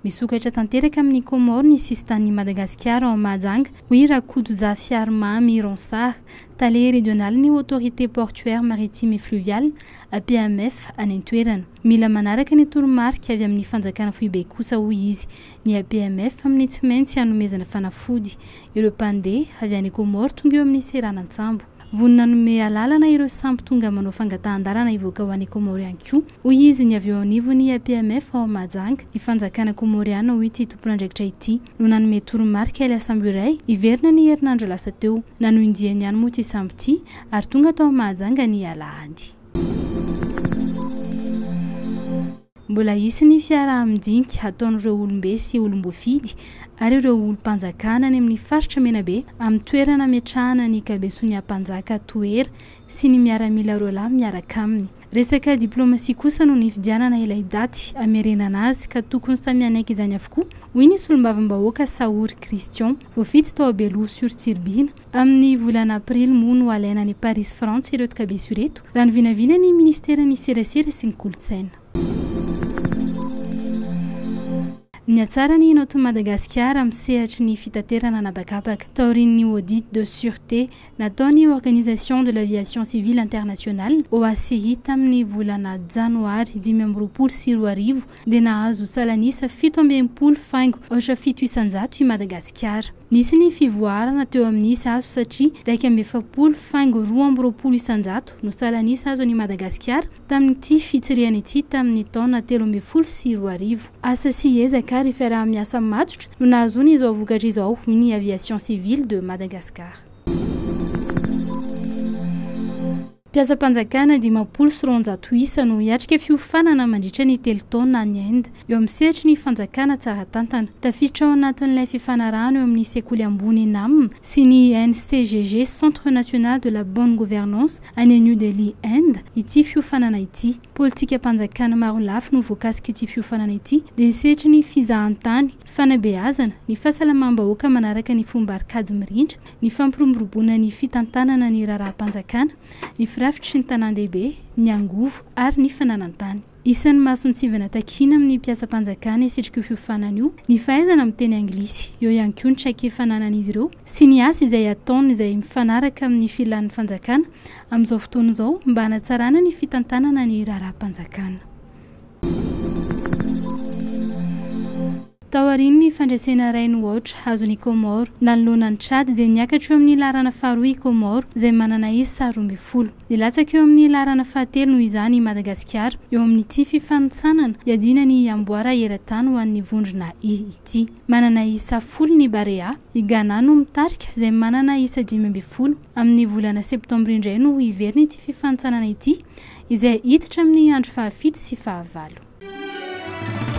misokatra tanteraka amin'ny Comores ny sistan'ny Madagascar en Mahajanga hoy Rakotoza Fiarimamy Ronsard tale régional ny autorité portuaire maritime et fluviale APMF any an-toerana mila manaraka ny toromarika avy amin'ny fanjakana foibe kosa hoy izy ny APMF amin'ny tsy maintsy hanomezana fanafody ireo mpandeha avy any Comores tonga eo amin'ny seranantsambo vonina nanome alalana ireo sambo tonga manao fangatahan-dalana ivoaka ho any Comores ihany koa hoy izy ny avy eo anivon'ny APMF en Mahajanga ny fanjakana komoriana hoy ity tompon'andraikitra ity no nanome toromarika ilay sambo iray iverina ny herinandro lasa teo nanoindiany ihany moa ity sambo ity ary tonga tao Mahajanga ny alahady. Mbola isy ny fiaraha-midinika ataon'ireo olombe sy olombofidy ary ireo olom-panjakana any amin'ny faritra Menabe amin'ny toerana ametrahana ny kabesoan'ny mpanjaka toera sy ny miaramila ireo lahy miaraka aminy. Resaka diplomasia kosa no nifidianana ilay daty amerenana azy ka tokony samy anaiky izany avokoa hoy ny solombavam-bahoaka Saory Christian voafity tao Beloha-sur-Tsirbina amin'ny volana aprily moa no alaina any Paris France ireo kabeso ireto raha ny vinavina ny ministeran'ny serasera sy ny kolontsaina. Ny atsarany noto Madagascar amin'ny sehatry ny fitaterana anabakabaka taorin'ny audit de sûreté nataony Organisation de l'Aviation Civile Internationale OACI tamin'ny volana janoary 2024 dia nahazo salanisa 7.70 faingo ohatra 700 i Madagascar. Nisy ny fivoarana teo amin'ny azo satria 140 faingo 220 no salanisa azo ny Madagascar tamin'ity fitsiriana ity tamin'ny taona 2012. Asa sy ezaka ary fiaraha-miasa matotra no nahazony izao vokatra izao hoy ny Aviation Civile de Madagascar. Mpiasam-panjakana 500 isa no hiatrika fiofanana mandritra ny 3 taona any Inde eo amin'ny sehatry ny fanjakana tsara tantana. Tafiditra ao anatin'ilay fifanarahana eo amin'ny sekoly ambony NAM sy ny NCGG Centre National de la Bonne Gouvernance any New Delhi, Inde ity fiofanana ity. Politika mpanjakana maro lafo no voakasika ity fiofanana ity dia sehatry ny fizahan-tany, fanabeazana, ny fahasalamam-bahoaka manaraka ny fomba arkady mirindra, ny fampiromborobona ny fitantanana ny raharaha-mpanjakana, ny firafitry ny tanan-dehibe, ny angovo ary ny fananan-tany. Isan'ny masontsivana takina amin'ny mpiasam-panjakana isitrika fiofanana io ny fahaizana amin'ny teny anglisy, eo ihany koa ny traikefananan'izy ireo sy ny asa izay ataony izay mifanaraka amin'ny filan'ny fanjakana amin'izao fotoana izao mba hanatsarana ny fitantanana ny raharaha-mpanjakana. Taorin'ny fandraisana Rainwatch azon'ny Comores nanoloana ny Tchad dia niakatra eo amin'ny larana faharoa Comores izay manana isa 12. Nilatsaka eo amin'ny larana fahatelo noho izany i Madagascar eo amin'ity fifanitsanana iadina ny amboara eran-tany ho an'ny vondrona ity. Manana isa 10 ny Barea, i Ghana no mitarika izay manana isa 12 amin'ny volana septambra indray no iverina ity fifanitsanana ity izay hiditra amin'ny andro 7 sy 9.